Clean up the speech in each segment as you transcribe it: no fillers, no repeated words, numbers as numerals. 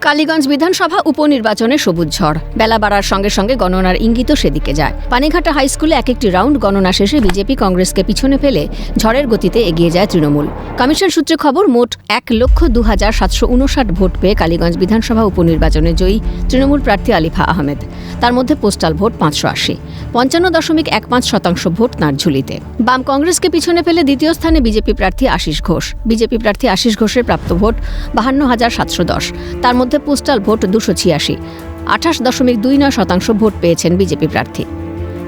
কালীগঞ্জ বিধানসভা উপনির্বাচনে সবুজ ঝড়। বেলা বাড়ার সঙ্গে সঙ্গে গণনার ইঙ্গিতও সেদিকে যায়। পানিঘাটা হাই স্কুলে এক একটি রাউন্ড গণনা শেষে বিজেপি কংগ্রেসকে পিছনে ফেলে ঝড়ের গতিতে এগিয়ে যায় তৃণমূল। কমিশন সূত্রে খবর, মোট 1,02,759 ভোট পেয়ে কালীগঞ্জ বিধানসভা উপনির্বাচনে জয়ী তৃণমূল প্রার্থী আলিফা আহমেদ। তার মধ্যে পোস্টাল ভোট 580, 55.15% ভোট তাঁর ঝুলিতে। বাম কংগ্রেসকে পিছনে ফেলে দ্বিতীয় স্থানে বিজেপি প্রার্থী আশিস ঘোষ। বিজেপি প্রার্থী আশিস ঘোষের প্রাপ্ত ভোট 52,710, তার মধ্যে পোস্টাল ভোট 286, 28.29% ভোট পেয়েছেন বিজেপি প্রার্থী।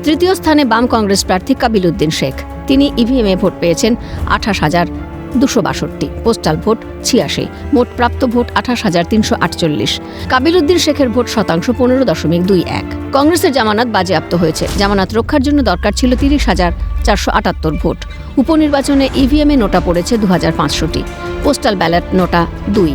তৃতীয় স্থানে বাম কংগ্রেস প্রার্থী কাবিল উদ্দিন শেখ। তিনি ইভিএমে ভোট পেয়েছেন 28,262, পোস্টাল ভোট 86, মোট প্রাপ্ত ভোট 28,348। কাবিল উদ্দিন শেখের ভোট শতাংশ 15.21। কংগ্রেসের জামানত বাজেয়াপ্ত হয়েছে। জামানত রক্ষার জন্য দরকার ছিল 30,478 ভোট। উপনির্বাচনে ইভিএমে নোটা পড়েছে 2,500টি, পোস্টাল ব্যালট নোটা 2।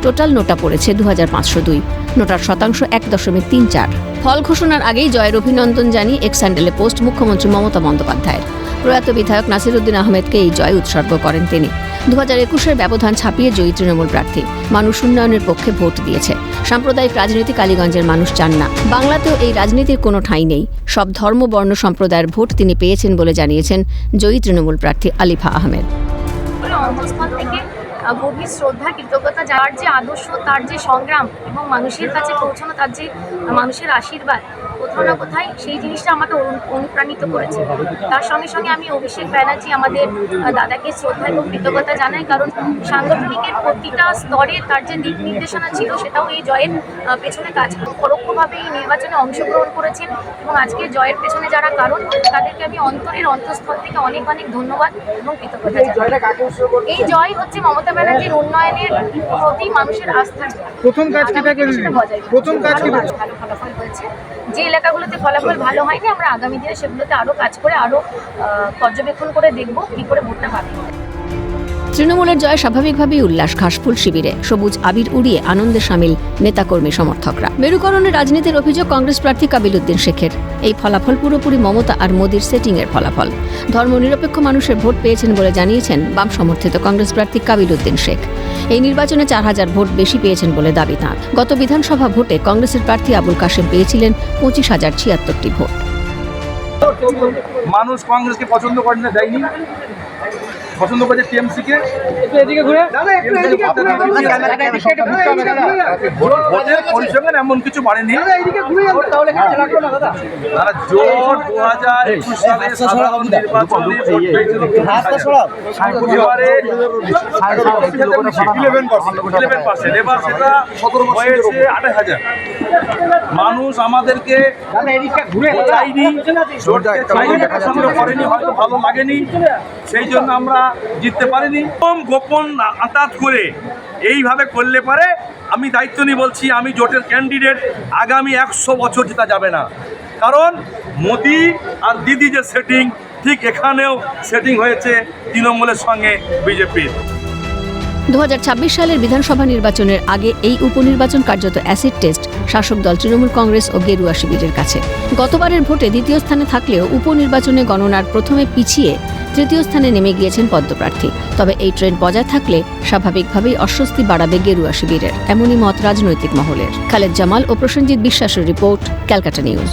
টোটাল নোটা পড়েছে 2,502, নোটার শতাংশ 1.34। ফল ঘোষণার আগেই জয়ের অভিনন্দন জানিয়ে এক্স হ্যান্ডেলে পোস্ট মুখ্যমন্ত্রী মমতা বন্দ্যোপাধ্যায়ের। প্রয়াত বিধায়ক নাসিরউদ্দিন আহমেদকে এই জয় উৎসর্গ করেন তিনি। 2021-এর ব্যবধান ছাপিয়ে জয়ী তৃণমূল প্রার্থী। মানুষ উন্নয়নের পক্ষে ভোট দিয়েছে। সাম্প্রদায়িক রাজনীতি কালীগঞ্জের মানুষ চান না। বাংলাতেও এই রাজনীতির কোনো ঠাঁই নেই। সব ধর্ম বর্ণ সম্প্রদায়ের ভোট তিনি পেয়েছেন বলে জানিয়েছেন জয়ী তৃণমূল প্রার্থী আলিফা আহমেদ। গভীর শ্রদ্ধা, কৃতজ্ঞতা, যার যে আদর্শ, তার যে সংগ্রাম এবং মানুষের কাছে পৌঁছানো, তার যে মানুষের আশীর্বাদ, কোথাও না কোথায় সেই জিনিসটা আমাকে অনুপ্রাণিত করেছে। তার সঙ্গে সঙ্গে আমি অভিষেক ব্যানার্জি আমাদের দাদাকে শ্রদ্ধা এবং কৃতজ্ঞতা জানাই, কারণ সাংগঠনিকের প্রতিটা স্তরে তার যে দিক নির্দেশনা ছিল সেটাও এই জয়ের পেছনে কাজ করে। পরোক্ষভাবে এই নির্বাচনে অংশগ্রহণ করেছেন এবং আজকে জয়ের পেছনে যারা কারণ, তাদেরকে আমি অন্তরের অন্তঃস্থল থেকে অনেক অনেক ধন্যবাদ এবং কৃতজ্ঞতা জানাই। এই জয় হচ্ছে মমতা ব্যানার্জির উন্নয়নের প্রতি মানুষের আস্থার। প্রথম কাজ কি ভালো ফলাফল হয়েছে। যে এলাকাগুলোতে ফলাফল ভালো হয়নি, আমরা আগামী দিনে সেগুলোতে আরো কাজ করে আরো পর্যবেক্ষণ করে দেখব কি করে ভোটটা পাবে। তৃণমূলের জয় স্বাভাবিকভাবেই উল্লাস ঘাসফুল শিবিরে। সবুজ আবির উড়িয়ে আনন্দে সামিল নেতাকর্মী সমর্থকরা। মেরুকরণের রাজনীতির অভিযোগ কংগ্রেস প্রার্থী কাবিল উদ্দিন শেখের। এই ফলাফল পুরোপুরি মমতা আর মোদির সেটিংয়ের ফলাফল। ধর্মনিরপেক্ষ মানুষের ভোট পেয়েছেন বলে জানিয়েছেন বাম সমর্থিত কংগ্রেস প্রার্থী কাবিল উদ্দিন শেখ। এই নির্বাচনে 4,000 ভোট বেশি পেয়েছেন বলে দাবি তাঁর। গত বিধানসভা ভোটে কংগ্রেসের প্রার্থী আবুল কাশেম পেয়েছিলেন 25,076টি ভোট। মানুষ কংগ্রেসকে পছন্দ করে না, দেয়নি, পছন্দ করেছে টিএমসিকে। ভোটের পরিসংখ্যান এমন কিছু বাড়েনি। তারা জোট 2021 সালে সাধারণ নির্বাচনে ভোট পেয়েছিল 11%। এবার সেটা হয়েছে 28,000। মানুষ আমাদেরকে চাইনি, জোটকে চাইনি, পছন্দ করেনি, হয়তো ভালো লাগেনি, সেই জন্য আমরা জিততে পারিনি। গোপন আতাত করে এইভাবে করলে পারে, আমি দায়িত্ব নিয়ে বলছি, আমি জোটের ক্যান্ডিডেট, আগামী 100 বছর জেতা যাবে না। কারণ মোদি আর দিদি যে সেটিং, ঠিক এখানেও সেটিং হয়েছে তৃণমূলের সঙ্গে বিজেপির। 2026 সালের বিধানসভা নির্বাচনের আগে এই উপনির্বাচন কার্যত অ্যাসিড টেস্ট শাসক দল তৃণমূল কংগ্রেস ও গেরুয়া শিবিরের কাছে। গতবারের ভোটে দ্বিতীয় স্থানে থাকলেও উপনির্বাচনে গণনার প্রথমে পিছিয়ে তৃতীয় স্থানে নেমে গিয়েছেন পদ্মপ্রার্থী। তবে এই ট্রেন্ড বজায় থাকলে স্বাভাবিকভাবেই অস্বস্তি বাড়াবে গেরুয়া শিবিরের, এমনই মত রাজনৈতিক মহলের। খালেদ জামাল ও প্রসেনজিৎ বিশ্বাসের রিপোর্ট, ক্যালকাটা নিউজ।